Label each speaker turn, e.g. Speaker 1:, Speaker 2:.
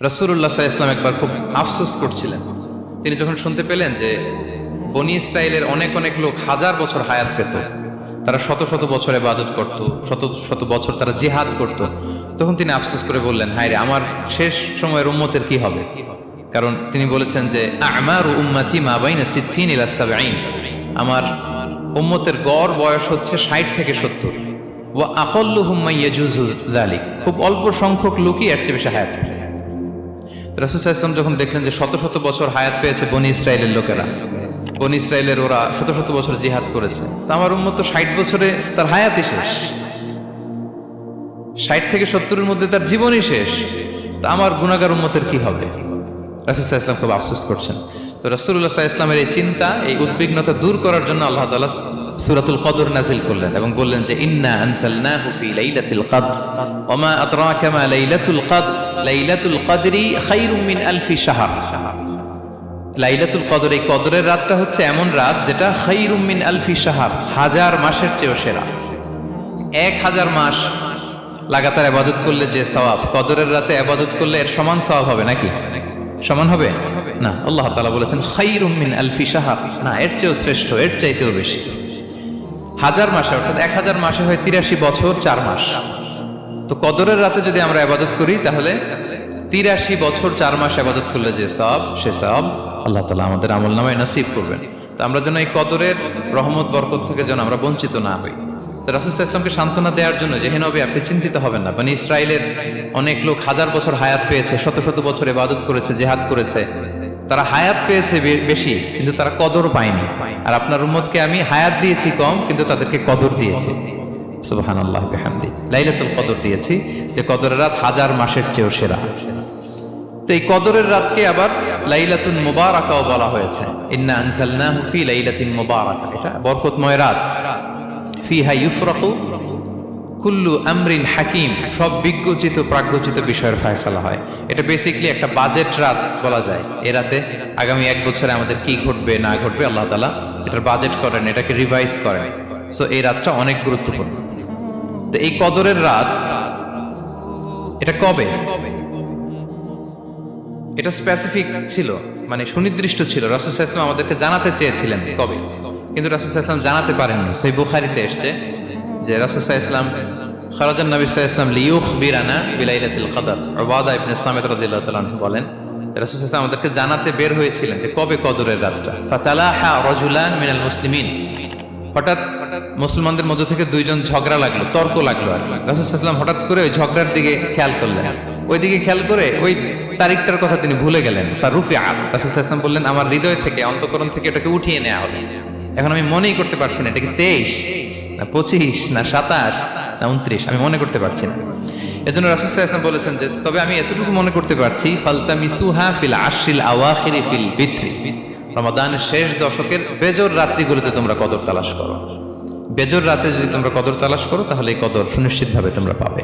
Speaker 1: রাসূলুল্লাহ সাল্লাল্লাহু আলাইহি ওয়াসাল্লাম একবার খুব আফসোস করছিলেন। তিনি যখন শুনতে পেলেন যে বনী ইসরায়েলের অনেক অনেক লোক হাজার বছর হায়াত পেত, তারা শত শত বছর ইবাদত করত, শত শত বছর তারা জিহাদ করত, তখন তিনি আফসোস করে বললেন, হায় রে, আমার শেষ সময়ের উম্মতের কি হবে? কারণ তিনি বলেছেন যে আমারু উম্মতি মা বাইনা সিত্তিন ইলা সাবঈন, আমার উম্মতের গড় বয়স হচ্ছে 60 থেকে 70। ওয়া আকাল্লুহুম মান ইয়াজুজু যালিক, খুব অল্প সংখ্যক লোকই এর চেয়ে বেশি হায়াত পাবে। রাসূল সাল্লাল্লাহু আলাইহি ওয়াসাল্লাম যখন দেখলেন যে শত শত বছর হায়াত পেয়েছে বনী ইসরায়েলের লোকেরা, বনী ইসরায়েলের ওরা শত শত বছর জিহাদ করেছে, তা আমার উম্মত তো 60 বছরে তার হায়াতই শেষ, 60 থেকে 70-এর মধ্যে তার জীবনই শেষ, তা আমার গুনাহগার উম্মতের কি হবে? রাসূল সাল্লাল্লাহু আলাইহি ওয়াসাল্লাম খুব আফসোস করছেন। তো রাসূলুল্লাহ সাল্লাল্লাহু আলাইহি ওয়াসাল্লামের এই চিন্তা, এই উদ্বিগ্নতা দূর করার জন্য আল্লাহ তাআলা সূরাতুল কদর নাযিল করলেন এবং বললেন যে ইন্না আনসালনাহু ফি লাইলাতিল কদর ওয়া মা আদরাকা মা লাইলাতুল কদর লাইলাতুল কদরি খায়রুম মিন আলফি শাহর। লাইলাতুল কদর, এই কদরের রাতটা হচ্ছে এমন রাত যেটা খায়রুম মিন আলফি শাহর, হাজার মাসের চেয়েও সেরা। 1000 মাস লাগাতার ইবাদত করলে যে সওয়াব, কদরের রাতে ইবাদত করলে এর সমান সওয়াব হবে নাকি? সমান হবে না। আল্লাহ তাআলা বলেছেন খায়রুম মিন আলফি শাহর, না, এর চেয়েও শ্রেষ্ঠ, এর চাইতেও বেশি। 1000 মাসে, অর্থাৎ 1000 মাসে হয় 83 বছর 4 মাস। তো কদরের রাতে যদি আমরা ইবাদত করি তাহলে 83 বছর 4 মাস ইবাদত করলে যে সওয়াব, সে সওয়াব আল্লাহ তাআলা আমাদের আমলনামায় নসিব করবেন। তো আমরা যেন এই কদরের রহমত বরকত থেকে যেন আমরা বঞ্চিত না হই। তো রাসূল সাল্লাল্লাহু আলাইহি ওয়াসাল্লামকে সান্ত্বনা দেওয়ার জন্য যে হে নবী, আপনি চিন্তিত হবেন না, বনী ইসরায়েলের অনেক লোক হাজার বছর হায়াত পেয়েছে, শত শত বছর ইবাদত করেছে, জিহাদ করেছে, তারা হায়াত পেয়েছে বেশি কিন্তু তারা কদর পায়নি। আর আপনার উম্মতকে আমি হায়াত দিয়েছি কম কিন্তু তাদেরকে কদর দিয়েছি। সুবহানাল্লাহ বিহামদি, লাইলাতুল কদর দিয়েছি, যে কদরের রাত 1000 মাসের চেয়েও সেরা। তো এই কদরের রাতকে আবার লাইলাতুল মুবারাকাও বলা হয়েছে। ইন্না আনসালনাহু ফি লাইলাতিন মুবারাকা, এটা বরকতময় রাত। ফিহা ইউফরাকু কুল্লু আমরিন হাকিম, সব বিজ্ঞোচিত প্রাজ্ঞোচিত বিষয়ের ফয়সালা হয়। এটা বেসিক্যালি একটা বাজেট রাত বলা যায়। এ রাতে আগামী 1 বছরে আমাদের কি ঘটবে না ঘটবে আল্লাহ তাআলা এটার বাজেট করেন, এটাকে রিভাইজ করেন। সো এই রাতটা অনেক গুরুত্বপূর্ণ। তো এই কদরের রাত, এটা কবে? এটা স্পেসিফিক ছিল, মানে সুনির্দিষ্ট ছিল। রাসূল সাল্লাল্লাহু আলাইহি ওয়াসাল্লাম আমাদেরকে জানাতে চেয়েছিলেন কবে, কিন্তু রাসূল সাল্লাল্লাহু আলাইহি ওয়াসাল্লাম জানাতে পারেননি। সহিহ বুখারীতে এসেছে যে রাসূল সাল্লাল্লাহু আলাইহি ওয়াসাল্লাম খারাজান নবী সাল্লাল্লাহু আলাইহি ওয়াসাল্লাম লিয়ুখবিরানা বিলাইলাতিল কদর। উবাদা ইবনে সামিত রাদিয়াল্লাহু তাআলা আনহু বলেন, রাসূল সাল্লাল্লাহু আলাইহি ওয়াসাল্লাম আমাদেরকে জানাতে বের হয়েছিলেন যে কবে কদরের রাতটা। ফাতালাহা রাজুলান মিনাল মুসলিমিন, হঠাৎ মুসলমানদের মধ্য থেকে 2 জন ঝগড়া লাগলো, তর্ক লাগলো। আর রাসূল সাল্লাল্লাহু আলাইহি ওয়াসাল্লাম হঠাৎ করে ওই ঝগড়ার দিকে খেয়াল করলেন, ওইদিকে খেয়াল করে ওই তারিখটার কথা তিনি ভুলে গেলেন। ফারুফিআ, রাসূল সাল্লাল্লাহু আলাইহি ওয়াসাল্লাম বললেন, আমার হৃদয় থেকে, অন্তঃকরণ থেকে এটাকে উঠিয়ে নেওয়া হলো। এখন আমি মনেই করতে পারছি না এটা কি 23 না 25 না 27 না 29, আমি মনে করতে পারছি না। এজন্য রাসূল সাল্লাল্লাহু আলাইহি ওয়াসাল্লাম বলেছেন যে তবে আমি এতটুকু মনে করতে পারছি, ফালতামিসুহা ফিল আশরিল আওয়াখিরি ফিল বিত্রি, রমাদানের শেষ দশকের বেজর রাত্রিগুলোতে তোমরা কদর তালাশ করো। বেজর রাতে যদি তোমরা কদর তালাশ করো তাহলে এই কদর সুনিশ্চিতভাবে তোমরা পাবে।